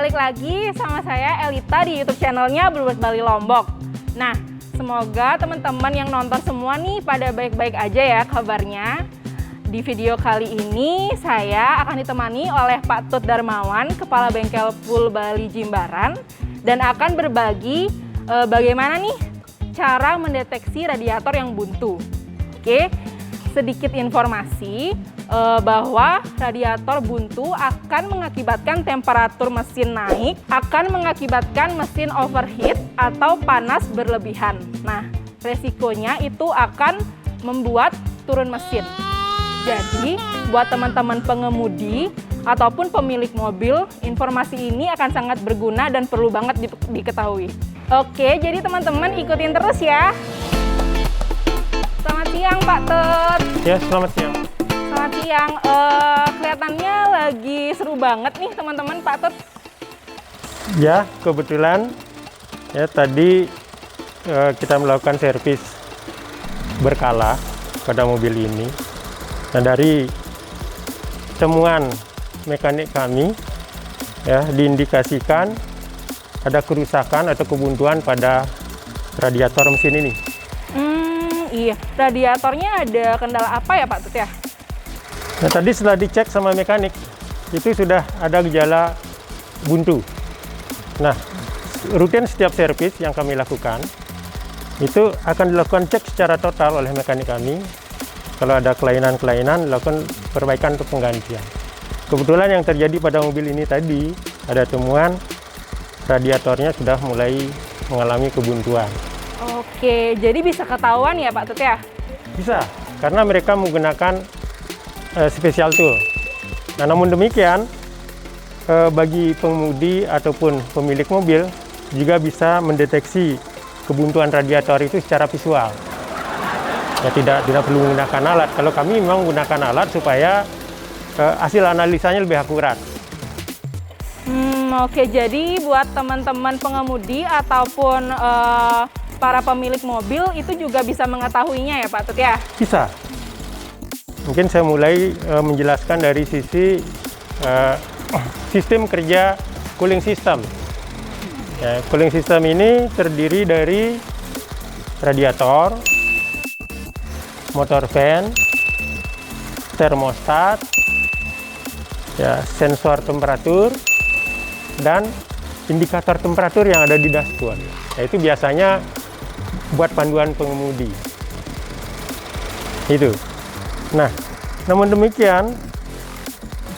balik lagi sama saya Elita di YouTube channelnya Bluebird Bali Lombok. Nah, semoga teman-teman yang nonton semua nih pada baik-baik aja ya kabarnya. Di video kali ini saya akan ditemani oleh Pak Tut Darmawan, Kepala Bengkel Full Bali Jimbaran, dan akan berbagi bagaimana nih cara mendeteksi radiator yang buntu. Oke, sedikit informasi bahwa radiator buntu akan mengakibatkan temperatur mesin naik, akan mengakibatkan mesin overheat atau panas berlebihan. Nah, resikonya itu akan membuat turun mesin. Jadi, buat teman-teman pengemudi ataupun pemilik mobil, informasi ini akan sangat berguna dan perlu banget diketahui. Oke, jadi teman-teman ikutin terus ya. Selamat siang Pak Tut. Ya, selamat siang. Selamat siang, kelihatannya lagi seru banget nih teman-teman Pak Tut. Ya, kebetulan ya tadi kita melakukan servis berkala pada mobil ini. Nah, dari temuan mekanik kami ya diindikasikan ada kerusakan atau kebuntuan pada radiator mesin ini. Iya, radiatornya ada kendala apa ya Pak Tut ya? Nah, tadi setelah dicek sama mekanik, itu sudah ada gejala buntu. Nah, rutin setiap servis yang kami lakukan, itu akan dilakukan cek secara total oleh mekanik kami. Kalau ada kelainan-kelainan, dilakukan perbaikan atau penggantian. Kebetulan yang terjadi pada mobil ini tadi, ada temuan radiatornya sudah mulai mengalami kebuntuan. Oke, jadi bisa ketahuan ya Pak Tut ya? Bisa, karena mereka menggunakan special tool. Nah, namun demikian bagi pengemudi ataupun pemilik mobil juga bisa mendeteksi kebuntuan radiator itu secara visual. Ya, tidak perlu menggunakan alat. Kalau kami memang menggunakan alat supaya hasil analisanya lebih akurat. Oke, jadi buat teman-teman pengemudi ataupun para pemilik mobil itu juga bisa mengetahuinya ya Pak Tut ya? Bisa. Mungkin saya mulai menjelaskan dari sisi sistem kerja cooling system. Ya, cooling system ini terdiri dari radiator, motor fan, termostat, ya, sensor temperatur, dan indikator temperatur yang ada di dashboard. Ya, itu biasanya buat panduan pengemudi. Itu. Nah, namun demikian,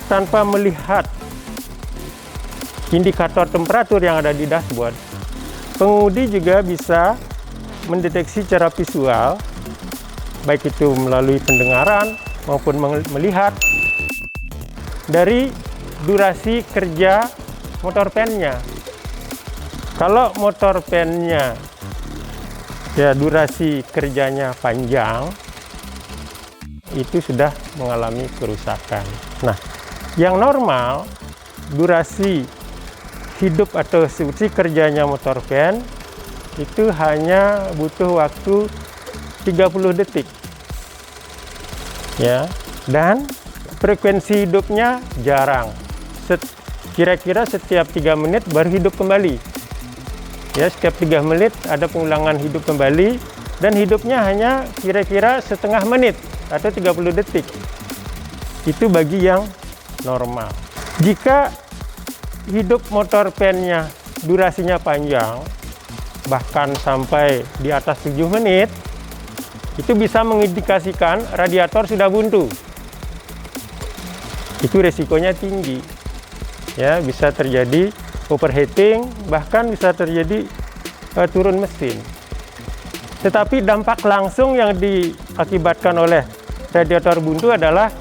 tanpa melihat indikator temperatur yang ada di dashboard, pengemudi juga bisa mendeteksi secara visual, baik itu melalui pendengaran maupun melihat dari durasi kerja motor fan-nya. Kalau motor fan-nya ya durasi kerjanya panjang, itu sudah mengalami kerusakan. Nah, yang normal durasi hidup atau fungsi kerjanya motor fan itu hanya butuh waktu 30 detik. Ya, dan frekuensi hidupnya jarang. Kira-kira setiap 3 menit baru hidup kembali. Ya, setiap 3 menit ada pengulangan hidup kembali dan hidupnya hanya kira-kira setengah menit atau 30 detik. Itu bagi yang normal. Jika hidup motor fan-nya durasinya panjang, bahkan sampai di atas 7 menit, itu bisa mengindikasikan radiator sudah buntu. Itu resikonya tinggi. Ya, bisa terjadi overheating, bahkan bisa terjadi turun mesin. Tetapi dampak langsung yang diakibatkan oleh radiator buntu adalah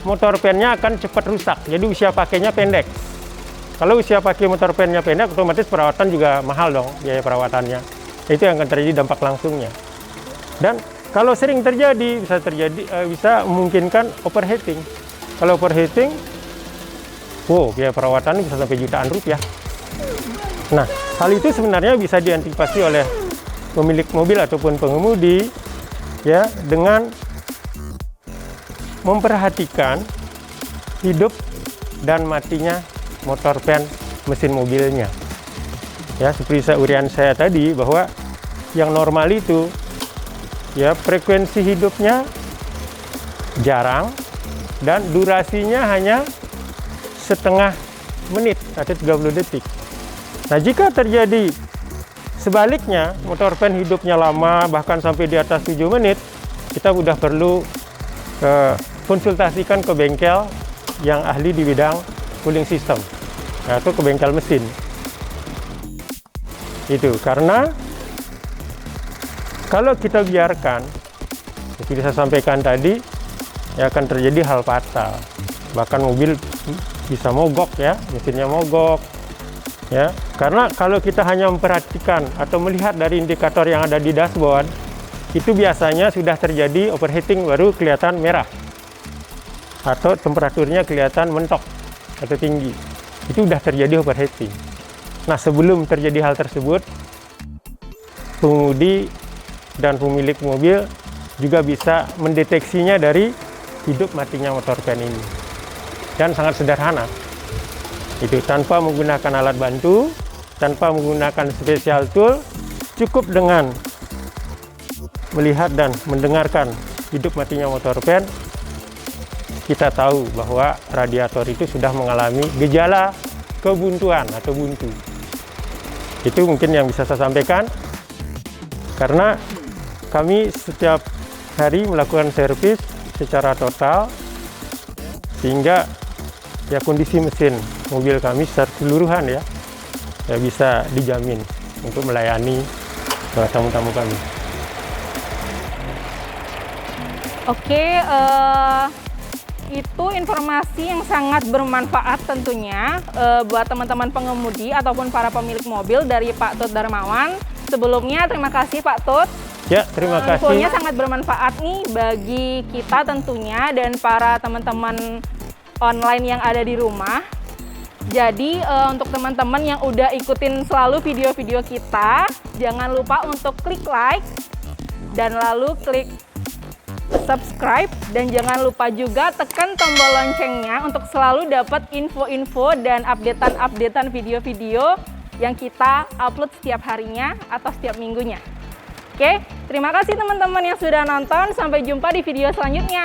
motor fan-nya akan cepat rusak. Jadi usia pakainya pendek. Kalau usia pakai motor fan-nya pendek, otomatis perawatan juga mahal dong, biaya perawatannya. Itu yang akan terjadi dampak langsungnya. Dan kalau sering terjadi, bisa memungkinkan overheating. Kalau overheating, biaya perawatan bisa sampai jutaan rupiah. Nah, hal itu sebenarnya bisa diantisipasi oleh pemilik mobil ataupun pengemudi ya dengan memperhatikan hidup dan matinya motor fan mesin mobilnya. Ya, seperti uraian saya tadi bahwa yang normal itu ya frekuensi hidupnya jarang dan durasinya hanya setengah menit atau 30 detik. Nah, jika terjadi sebaliknya, motor pen hidupnya lama bahkan sampai di atas 7 menit, kita sudah perlu konsultasikan ke bengkel yang ahli di bidang cooling system, atau ke bengkel mesin. Itu karena kalau kita biarkan, seperti saya sampaikan tadi, ya akan terjadi hal fatal. Bahkan mobil bisa mogok ya, mesinnya mogok. Ya, karena kalau kita hanya memperhatikan atau melihat dari indikator yang ada di dashboard, itu biasanya sudah terjadi overheating baru kelihatan merah. Atau temperaturnya kelihatan mentok atau tinggi. Itu sudah terjadi overheating. Nah, sebelum terjadi hal tersebut, pengemudi dan pemilik mobil juga bisa mendeteksinya dari hidup matinya motor pen ini. Dan sangat sederhana. Itu tanpa menggunakan alat bantu, tanpa menggunakan special tool, cukup dengan melihat dan mendengarkan hidup matinya motor pen, kita tahu bahwa radiator itu sudah mengalami gejala kebuntuan atau buntu. Itu mungkin yang bisa saya sampaikan, karena kami setiap hari melakukan servis secara total, sehingga ya kondisi mesin mobil kami secara keseluruhan ya bisa dijamin untuk melayani tamu-tamu kami. Oke, itu informasi yang sangat bermanfaat tentunya buat teman-teman pengemudi ataupun para pemilik mobil dari Pak Tut Darmawan. Sebelumnya terima kasih Pak Tut. Ya, terima kasih. Infonya sangat bermanfaat nih bagi kita tentunya dan para teman-teman online yang ada di rumah. Jadi untuk teman-teman yang udah ikutin selalu video-video kita, jangan lupa untuk klik like dan lalu klik subscribe, dan jangan lupa juga tekan tombol loncengnya untuk selalu dapat info-info dan updatean video-video yang kita upload setiap harinya atau setiap minggunya. Oke, terima kasih teman-teman yang sudah nonton. Sampai jumpa di video selanjutnya.